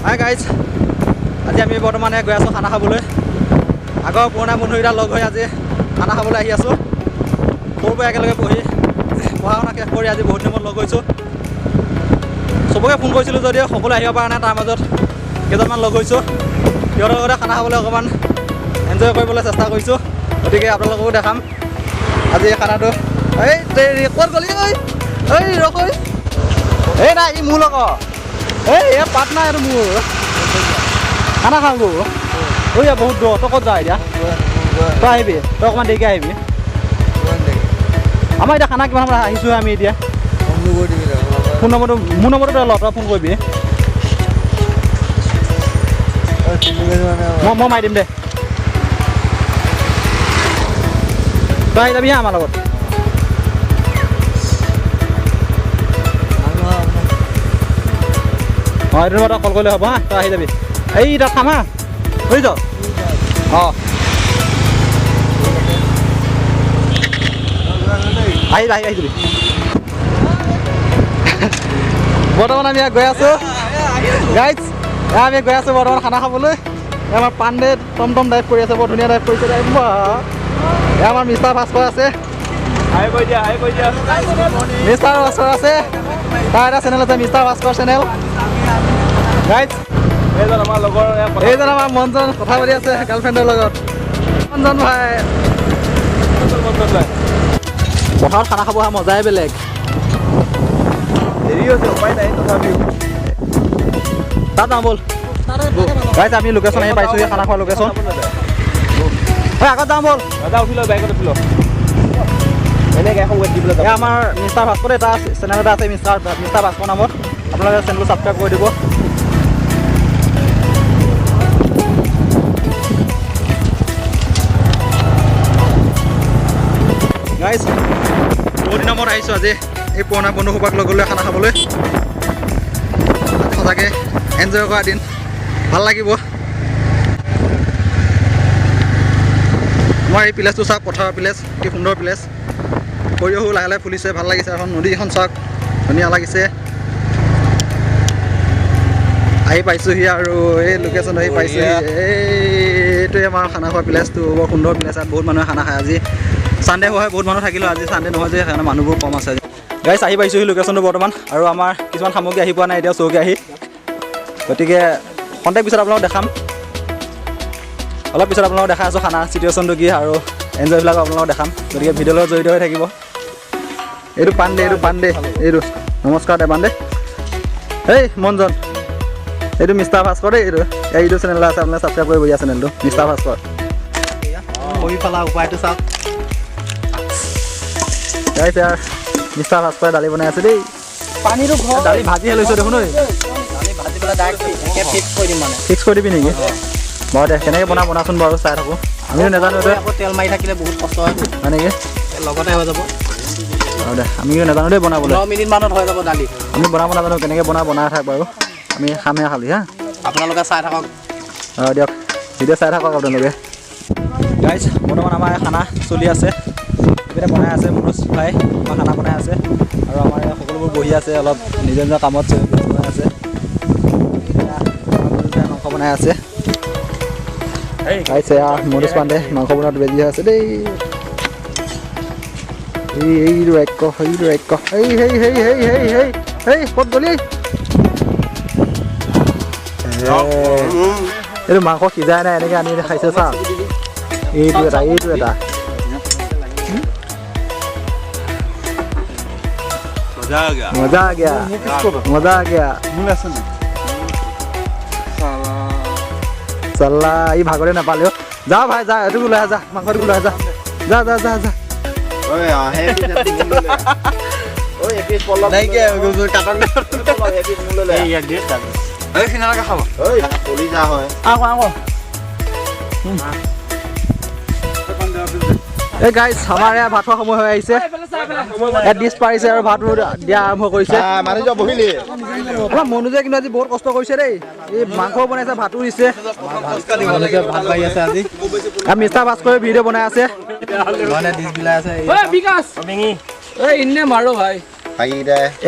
Hi guys, আজি আমি বৰ্তমানে গৈ আছোঁ খানা খাবলৈ। আগৰ পুৰণা বন্ধুকেইটা লগ হৈ আজি খানা খাবলৈ আহি আছোঁ। সৰুৰ পৰা একেলগে পঢ়া শুনা শেষ কৰি আজি বহুত দিনত লগ হৈছোঁ। চবকে ফোন কৰিছিলোঁ যদিও সকলোৱে আহিব পৰা নাই, তাৰ মাজত কেইজনমান লগ হৈছোঁ। সিহঁতৰ লগতে খানা খাবলৈ অকণমান এনজয় কৰিবলৈ চেষ্টা কৰিছোঁ। গতিকে আপোনালোককো দেখাম আজি খানাটো। ক'ত গ'লি ৰখ নাই ই মোৰ লগত পাত নাই আৰু মোৰ খানা খাওঁ গো বহুত দূৰ। তই ক'ত যা এতিয়া? তই আহিবি, তই অকণমান দেৰিকৈ আহিবি। আমাৰ এতিয়া খানা কিমান সময় আহিছোঁ আমি এতিয়া। ফোন নম্বৰটো মোৰ নম্বৰটো তই ল, তই ফোন কৰিবি। মই মাৰি দিম দে, তই আহি যাবি হা আমাৰ লগত। অঁ এইটো নম্বৰত কল কৰিলে হ'ব হা, তই আহি যাবি। এই তাত খাম হা, বুজিছ? অঁ আহি যাবি। বৰ্তমান আমি গৈ আছোঁ গাইজ, আমি গৈ আছোঁ বৰ্তমান খানা খাবলৈ। আমাৰ পাণ্ডে টমটম ড্ৰাইভ কৰি আছে, বৰ ধুনীয়া ড্ৰাইভ কৰিছে। আমাৰ মিষ্টাৰ ভাস্কৰ আছে, মিষ্টাৰ ভাস্কৰ আছে, তাৰ এটা চেনেল আছে মিষ্টাৰ ভাস্কৰ চেনেল। গাইজ এইজন আমাৰ মনজন কথা পাতি আছে গাৰ্লফ্ৰেণ্ডৰ লগত। মনজন ভাই পথাৰত খানা খাব অহা মজাই বেলেগ। দেৰি হৈছে উপায় নাই, তথাপিও তাত যাওঁ ব'ল। গাইজ আমি লোকেশ্যন আহি পাইছোঁ, খানা খোৱা লোকেশ্যন। আগত যাওঁ ব'ল। আমাৰ মিষ্টাৰ ভাস্কৰ এটা চেনেল এটা আছে, মিষ্টাৰ ভাস্কৰ নামত। আপোনালোকে চেনেলটো ছাবস্ক্ৰাইব কৰি দিব। গাইজ বহুত দিনৰ মূৰত আহিছোঁ আজি এই পুৰণা বন্ধুসোপাক লগলৈ খানা খাবলৈ। সঁচাকৈ এনজয় কৰা দিন, ভাল লাগিব। আমাৰ এই প্লেচটো চাওক, পথাৰৰ প্লেচ, কি সুন্দৰ প্লেচ। সৰিয়হো লাহে লাহে ফুলিছে, ভাল লাগিছে। এখন নদী এখন চাওক, ধুনীয়া লাগিছে। আহি পাইছোঁহি আৰু এই লোকেশ্যন আহি পাইছোঁহি। এইটোৱে আমাৰ খানা খোৱা প্লেচটো, বৰ সুন্দৰ প্লেচ। ইয়াত বহুত মানুহে খানা খায়। আজি চানডে হয়, বহুত মানুহ থাকিলেও আজি চানডে নহয় যে, সেইকাৰণে মানুহবোৰ কম আছে। গাইজ আহি পাইছোঁহি লোকেশ্যনটো বৰ্তমান, আৰু আমাৰ কিছুমান সামগ্ৰী আহি পোৱা নাই এতিয়াও চৌকে আহি। গতিকে কণ্টেক্ট পিছত আপোনালোকক দেখাম, অলপ পিছত আপোনালোকক দেখাই আছোঁ খানা চিটুৱেশ্যনটো কি আৰু এনজয়বিলাকো আপোনালোকক দেখাম। গতিকে ভিডিঅ'ৰ লগত জড়িত হৈ থাকিব। এইটো পাণ্ডে, এইটো নমস্কাৰ দে পাণ্ডে। এই মনজন, এইটো মিষ্টাৰ ভাস্কৰ দেই। এইটো চেনেল আছে, আপোনালোকে ছাবস্ক্ৰাইব কৰিব দিয়া চেনেলটো মিষ্টাৰ ভাস্কৰ। কৰি পেলা উপায়টো চাওক। গাইজ ইয়াৰ মিষ্টাৰ ভাস্কৰে দালি বনাই আছে দেই। পানীটো দালি ভাজিহে লৈছোঁ দেখোন। ফিক্স কৰি দিবি নেকি? বাৰু দে, কেনেকৈ বনাচোন বাৰু, চাই থাকোঁ। আমিও নাজানো, তেল মাৰি থাকিলে বহুত কষ্ট হয় নেকি? লগতে হৈ যাব। আৰু দে, আমিও নাজানো দেই বনাবলৈ। 9 মিনিটমানত হৈ যাব দালি। আমি বনাব নাজানো, কেনেকৈ বনাই থাক বাৰু। আমি খামহে খালি হা, আপোনালোকে চাই থাকক। অঁ দিয়ক, ভিডিঅ' চাই থাকক আপোনালোকে। গাইজ বৰ্তমান আমাৰ খানা চলি আছে, এইপিনে বনাই আছে মুনুজ ভাই, আমাৰ খানা বনাই আছে। আৰু আমাৰ সকলোবোৰ বহি আছে, অলপ নিজৰ নিজৰ কামত বনাই আছে। মাংস বনাই আছে। গাইজ মনুজ পাণ্ডে মাংস বনোৱাত বেজি হৈ আছে দেই। এইটো ক'ত গ'লি? এইটো মাংস সিজাই নাই, এনেকৈ আনি খাইছে চা। এইটো এটা মজা আ গয়া। চাল্লা ই ভাগৰে নাপালেও। যা ভাই যা, এইটো লৈ আহ, যা মাংসটো লৈ আহ, যা। এই গাইজ আমাৰ ইয়াত ভাত খোৱা সময় হৈ আহিছে। ইয়াত ডিছ পাৰিছে আৰু ভাতো দিয়া আৰম্ভ কৰিছে। আমাৰ মনোজে কিন্তু আজি বহুত কষ্ট কৰিছে দেই। এই মাংস বনাইছে, ভাতো দিছে, ভাত পাৰি আছে আজি। আৰু মিষ্টাৰ ভাস্কৰে ভিডিঅ' বনাই আছে।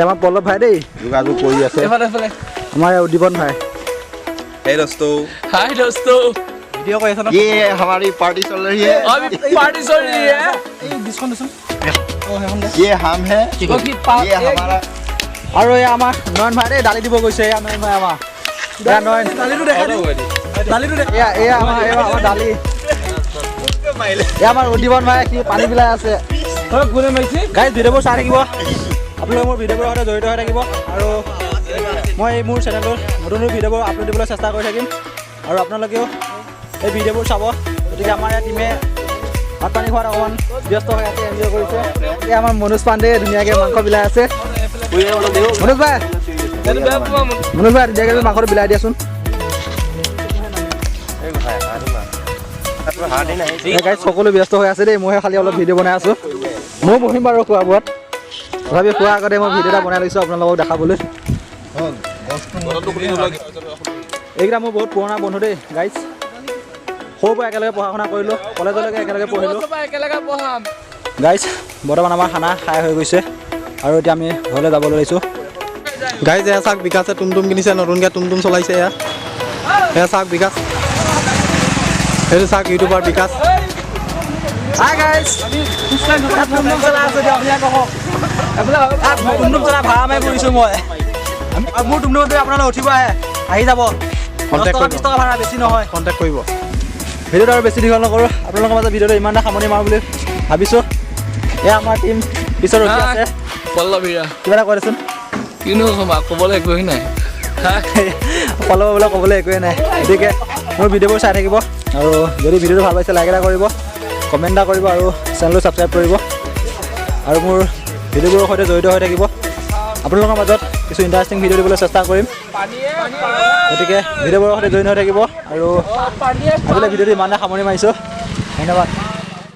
আমাৰ পল্লৱ ভাই দেই, যোগাযোগ কৰি আছে। আমাৰ উদ্দীপন ভাই हे दोस्तों हाय दोस्तों ভিডিঅ' কৰি আছ ন ये हमारी पार्टी चल रही है अभी पार्टी चल रही है এই ডিছখন দেচোন অঁ সেইখন দে ये हम है ये हमारा আৰু এই আমাৰ নয়ন ভাই দেই দালি দিব গৈছে এয়া নয়ন ভাই আমাৰ এয়া নয়ন দালিটো দেখাই দিওঁ দালিটো এয়া আমাৰ দালি এয়া আমাৰ উদ্দীপন ভাই কি পানী পিলাই আছে কোনে মাৰিছে গাইজ ভিডিঅ'বোৰ চাই থাকিব আপোনালোকে মোৰ ভিডিঅ'বোৰৰ সৈতে জড়িত হৈ থাকিব আৰু মই মোৰ চেনেলটোত নতুন নতুন ভিডিঅ'বোৰ আপলোড দিবলৈ চেষ্টা কৰি থাকিম আৰু আপোনালোকেও এই ভিডিঅ'বোৰ চাব গতিকে আমাৰ ইয়াত টিমে ভাত পানী খোৱাত অকণমান ব্যস্ত হৈ আছে এনজয় কৰিছে এই আমাৰ মনোজ পাণ্ডে ধুনীয়াকৈ মাংস বিলাই আছে মনোজ ভাই ধুনীয়াকৈ মাংসটো বিলাই দিয়াচোন গাইজ সকলো ব্যস্ত হৈ আছে দেই মইহে খালি অলপ ভিডিঅ' বনাই আছোঁ ময়ো বহিম বাৰু খোৱা বোৱাত তথাপি খোৱাৰ আগতে মই ভিডিঅ' এটা বনাই লৈছোঁ আপোনালোকক দেখাবলৈ এইকেইটা মোৰ বহুত পুৰণা বন্ধু দেই গাইজ সৰুৰ পৰা একেলগে পঢ়া শুনা কৰিলোঁ কলেজলৈকে একেলগে পঢ়িলোঁ একেলগে পঢ়াম গাইজ বৰ্তমান আমাৰ খানা খাই হৈ গৈছে আৰু এতিয়া আমি ঘৰলৈ যাবলৈ লৈছোঁ গাইজ এয়া চাওক বিকাশে টুমটুম কিনিছে নতুনকৈ টুমটুম চলাইছে এয়া চাওক বিকাশ সেইটো চাওক ইউটিউবাৰ বিকাশ হাই গাইজ টুমটুম চলাই আছোঁ দিয়ক টুমটুম চলাই ভাড়া মাৰি ফুৰিছোঁ মই মোৰ টুমটুমতে আপোনালোক উঠিব আহি যাব 10 টকা 20 টকা ভাড়া বেছি নহয় কণ্টেক্ট কৰিব ভিডিঅ'টো আৰু বেছি দীঘল নকৰোঁ আপোনালোকৰ মাজত ভিডিঅ'টো ইমান এটা সামৰণি মাৰোঁ বুলি ভাবিছোঁ এয়া আমাৰ টিম পিছত ৰখি আছে পল্লৱীৰা কিবা এটা কৈ দেচোন কিনো ক'বলৈ একোৱেই নাই পল্লৱলৈ ক'বলৈ একোৱেই নাই গতিকে মোৰ ভিডিঅ'বোৰ চাই থাকিব আৰু যদি ভিডিঅ'টো ভাল পাইছে লাইক এটা কৰিব কমেণ্ট এটা কৰিব আৰু চেনেলটো ছাবস্ক্ৰাইব কৰিব আৰু মোৰ ভিডিঅ'বোৰৰ সৈতে জড়িত হৈ থাকিব আপোনালোকৰ মাজত কিছু ইণ্টাৰেষ্টিং ভিডিঅ' দিবলৈ চেষ্টা কৰিম গতিকে ভিডিঅ'বোৰৰ সৈতে জড়িত হৈ থাকিব আৰু আজিলৈ ভিডিঅ'টো ইমানে সামৰণি মাৰিছোঁ ধন্যবাদ